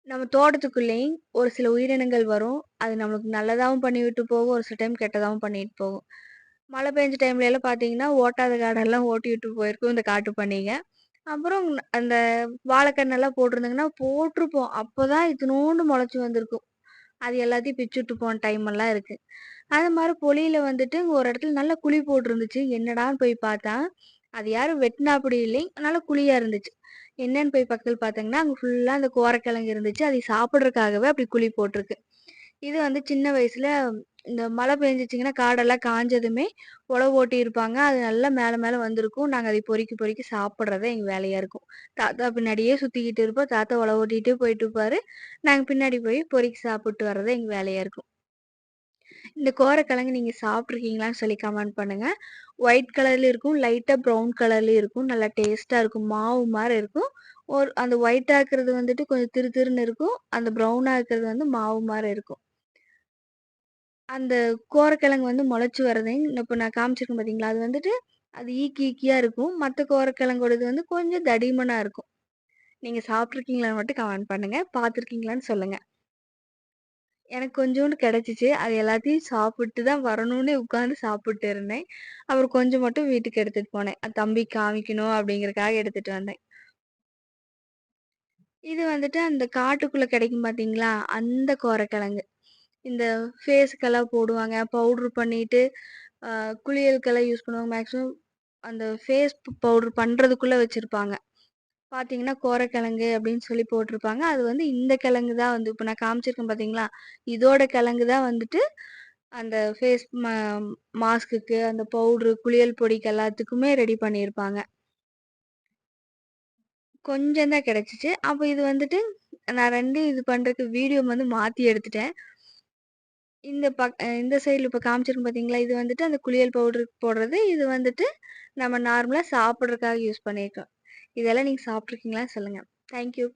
நம்ம தோட்டத்துக்குள்ளேயும் ஒரு சில உயிரினங்கள் வரும். அது நம்மளுக்கு நல்லதாவும் பண்ணிவிட்டு போகும். ஒரு சில டைம் கெட்டதாவும் பண்ணிட்டு போகும். மழை பெஞ்ச டைம்ல எல்லாம் பார்த்தீங்கன்னா, ஓட்டாத காடெல்லாம் ஓட்டி விட்டு போயிருக்கும் இந்த காட்டுப்பன்னிங்க. அப்புறம் அந்த வாழைக்கன்னெல்லாம் போட்டிருந்தாங்கன்னா, போட்டிருப்போம். அப்பதான் இத்துணூண்டு முளைச்சு வந்திருக்கும். அது எல்லாத்தையும் பிச்சுட்டு போன டைம் எல்லாம் இருக்கு. அது மாரி பொழியில வந்துட்டு ஒரு இடத்துல நல்லா குழி போட்டிருந்துச்சு. என்னடான்னு போய் பார்த்தா, அது யாரும் வெட்டுனாப்படி இல்லை. நல்லா குழியா இருந்துச்சு. என்னன்னு போய் பக்கத்துல பார்த்தீங்கன்னா, அங்க ஃபுல்லா அந்த கோரக்கிழங்கு இருந்துச்சு. அதை சாப்பிடுறதுக்காகவே அப்படி குழி போட்டிருக்கு. இது வந்து சின்ன வயசுல இந்த மழை பெஞ்சுச்சுங்கன்னா, காடெல்லாம் காஞ்சதுமே உழவு ஓட்டியிருப்பாங்க. அது நல்லா மேல மேல வந்திருக்கும். நாங்க அதை பொறுக்கி பொறுக்கி சாப்பிடுறது எங்க வேலையா இருக்கும். தாத்தா பின்னாடியே சுத்திக்கிட்டு இருப்போம். தாத்தா உழவு ஓட்டிட்டே போயிட்டு இருப்பாரு. நாங்க பின்னாடி போய் பொறுக்கி சாப்பிட்டு வர்றது எங்க வேலையா இருக்கும். இந்த கோரக்கிழங்கு நீங்க சாப்பிட்டுருக்கீங்களான்னு சொல்லி கமெண்ட் பண்ணுங்க. ஒயிட் கலர்ல இருக்கும். லைட்டா ப்ரவுன் கலர்லயும் இருக்கும். நல்லா டேஸ்ட்டா இருக்கும். மாவு மாரி இருக்கும். அந்த ஒயிட்டா இருக்கிறது வந்துட்டு கொஞ்சம் திரு திருன்னு இருக்கும். அந்த ப்ரவுனா இருக்கிறது வந்து மாவு மாரி இருக்கும். அந்த கோரக்கிழங்கு வந்து முளைச்சு வரதையும் இப்ப நான் காமிச்சிருக்கேன் பார்த்தீங்களா? அது வந்துட்டு அது ஈக்கி ஈக்கியா இருக்கும். மத்த கோரக்கிழங்கோடது வந்து கொஞ்சம் தடிமனா இருக்கும். நீங்க சாப்பிட்டுருக்கீங்களான்னு மட்டும் கமெண்ட் பண்ணுங்க. பார்த்துருக்கீங்களான்னு சொல்லுங்க. எனக்கு கொஞ்சோண்டு கிடைச்சுச்சு. அது எல்லாத்தையும் சாப்பிட்டு தான் வரணும்னே உட்கார்ந்து சாப்பிட்டு இருந்தேன். அப்புறம் கொஞ்சம் மட்டும் வீட்டுக்கு எடுத்துட்டு போனேன். தம்பிக்கு காமிக்கணும் அப்படிங்கிறதுக்காக எடுத்துட்டு வந்தேன். இது வந்துட்டு அந்த காட்டுக்குள்ள கிடைக்கும் பார்த்தீங்களா? அந்த கோரக்கிழங்கு. இந்த ஃபேஸ்க்கெல்லாம் போடுவாங்க. பவுடர் பண்ணிட்டு, அ குளியலுக்கெல்லாம் யூஸ் பண்ணுவாங்க. மேக்ஸிமம் அந்த ஃபேஸ் பவுடர் பண்றதுக்குள்ள வச்சிருப்பாங்க. பார்த்தீங்கன்னா, கோரக்கிழங்கு அப்படின்னு சொல்லி போட்டிருப்பாங்க. அது வந்து இந்த கிழங்கு தான் வந்து இப்ப நான் காமிச்சிருக்கேன் பார்த்தீங்களா? இதோட கிழங்கு தான் வந்துட்டு அந்த ஃபேஸ் மாஸ்க்குக்கு, அந்த பவுடரு, குளியல் பொடிக்கு எல்லாத்துக்குமே ரெடி பண்ணியிருப்பாங்க. கொஞ்சம் தான் கிடைச்சுச்சு. அப்ப இது வந்துட்டு நான் 2 இது பண்றதுக்கு வீடியோ வந்து மாத்தி எடுத்துட்டேன். இந்த சைடுல இப்ப காமிச்சிருக்கேன் பார்த்தீங்களா? இது வந்துட்டு அந்த குளியல் பவுடருக்கு போடுறது. இது வந்துட்டு நம்ம நார்மலா சாப்பிடுறதுக்காக யூஸ் பண்ணியிருக்கோம். இதெல்லாம் நீங்க சாப்பிட்டுருக்கீங்களான்னு சொல்லுங்க. Thank you.